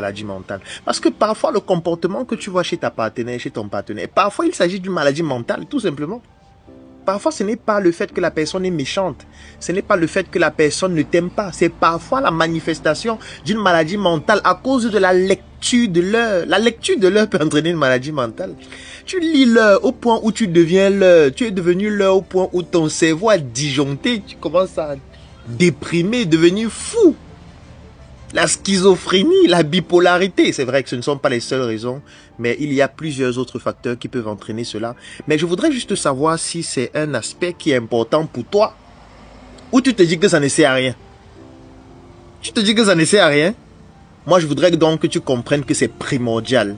maladie mentale. Parce que parfois, le comportement que tu vois chez ta partenaire, chez ton partenaire, parfois il s'agit d'une maladie mentale, tout simplement. Parfois, ce n'est pas le fait que la personne est méchante. Ce n'est pas le fait que la personne ne t'aime pas. C'est parfois la manifestation d'une maladie mentale à cause de la lecture de l'heure. La lecture de l'heure peut entraîner une maladie mentale. Tu lis l'heure au point où tu deviens l'heure. Tu es devenu l'heure au point où ton cerveau a disjoncté. Tu commences à déprimer, devenir fou. La schizophrénie, la bipolarité, c'est vrai que ce ne sont pas les seules raisons, mais il y a plusieurs autres facteurs qui peuvent entraîner cela. Mais je voudrais juste savoir si c'est un aspect qui est important pour toi, ou tu te dis que ça ne sert à rien. Tu te dis que ça ne sert à rien. Moi, je voudrais donc que tu comprennes que c'est primordial.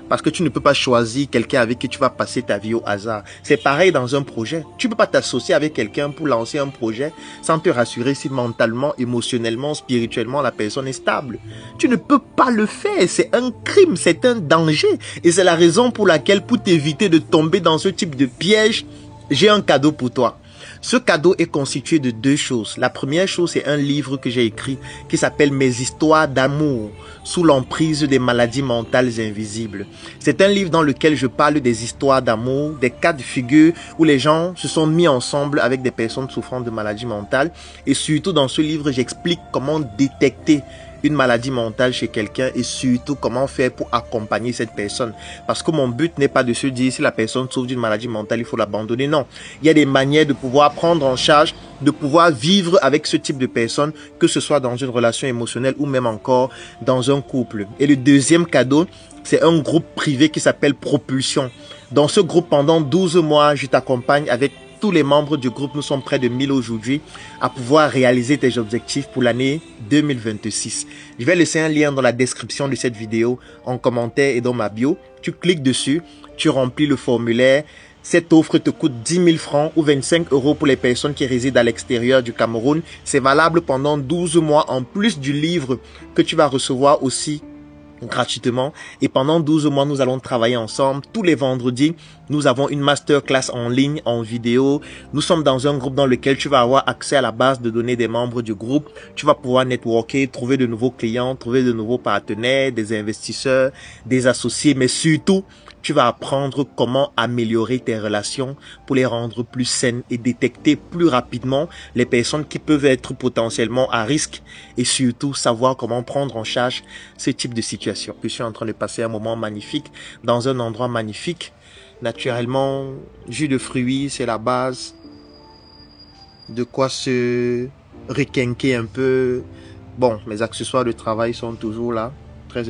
Parce que tu ne peux pas choisir quelqu'un avec qui tu vas passer ta vie au hasard. C'est pareil dans un projet. Tu ne peux pas t'associer avec quelqu'un pour lancer un projet sans te rassurer si mentalement, émotionnellement, spirituellement, la personne est stable. Tu ne peux pas le faire. C'est un crime, c'est un danger. Et c'est la raison pour laquelle, pour t'éviter de tomber dans ce type de piège, j'ai un cadeau pour toi. Ce cadeau est constitué de deux choses. La première chose, c'est un livre que j'ai écrit qui s'appelle « Mes histoires d'amour sous l'emprise des maladies mentales invisibles ». C'est un livre dans lequel je parle des histoires d'amour, des cas de figure où les gens se sont mis ensemble avec des personnes souffrant de maladies mentales. Et surtout, dans ce livre, j'explique comment détecter une maladie mentale chez quelqu'un et surtout comment faire pour accompagner cette personne. Parce que mon but n'est pas de se dire si la personne souffre d'une maladie mentale, il faut l'abandonner. Non, il y a des manières de pouvoir prendre en charge, de pouvoir vivre avec ce type de personne, que ce soit dans une relation émotionnelle ou même encore dans un couple. Et le deuxième cadeau, c'est un groupe privé qui s'appelle Propulsion. Dans ce groupe, pendant 12 mois, je t'accompagne avec tous les membres du groupe. Nous sommes près de 1000 aujourd'hui à pouvoir réaliser tes objectifs pour l'année 2026. Je vais laisser un lien dans la description de cette vidéo, en commentaire et dans ma bio. Tu cliques dessus, tu remplis le formulaire. Cette offre te coûte 10 000 francs ou 25 € pour les personnes qui résident à l'extérieur du Cameroun. C'est valable pendant 12 mois en plus du livre que tu vas recevoir aussi gratuitement. Et pendant 12 mois, nous allons travailler ensemble. Tous les vendredis, nous avons une masterclass en ligne, en vidéo. Nous sommes dans un groupe dans lequel tu vas avoir accès à la base de données des membres du groupe. Tu vas pouvoir networker, trouver de nouveaux clients, trouver de nouveaux partenaires, des investisseurs, des associés, mais surtout, tu vas apprendre comment améliorer tes relations pour les rendre plus saines et détecter plus rapidement les personnes qui peuvent être potentiellement à risque et surtout savoir comment prendre en charge ce type de situation. Je suis en train de passer un moment magnifique dans un endroit magnifique. Naturellement, jus de fruits, c'est la base. De quoi se requinquer un peu. Bon, mes accessoires de travail sont toujours là. Très important.